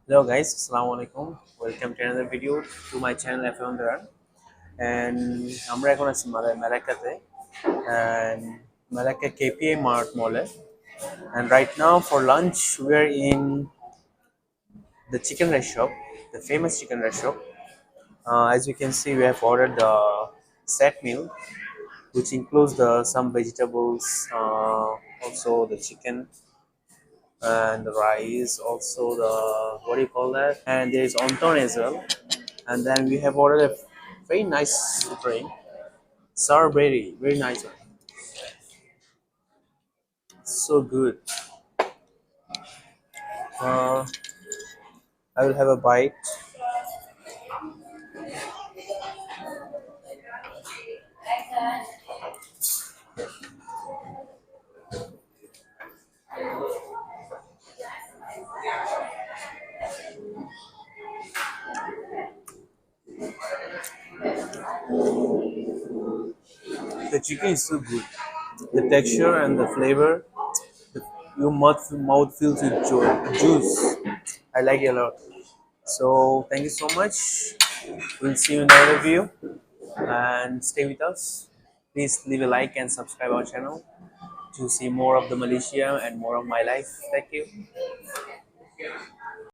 Hello guys, Assalamu alaikum. Welcome to another video to my channel FM Duran. And আমরা এখন আছি মালাক্কাতে and Malacca KPA Mart Mall. And right now for lunch we are in the chicken rice shop, the famous chicken rice shop. As you can see, we have ordered the set meal, which includes the some vegetables, also the chicken and the rice, also the what do you call that? And there is wonton as well. And then we have ordered a very nice drink, sour berry, very nice one, so good. Uh, I will have a bite. The chicken is so good. The texture and the flavor, your mouth fills with juice. I like it a lot. So thank you so much. We'll see you in another video and stay with us. Please leave a like and subscribe our channel to see more of the Malaysia and more of my life. Thank you.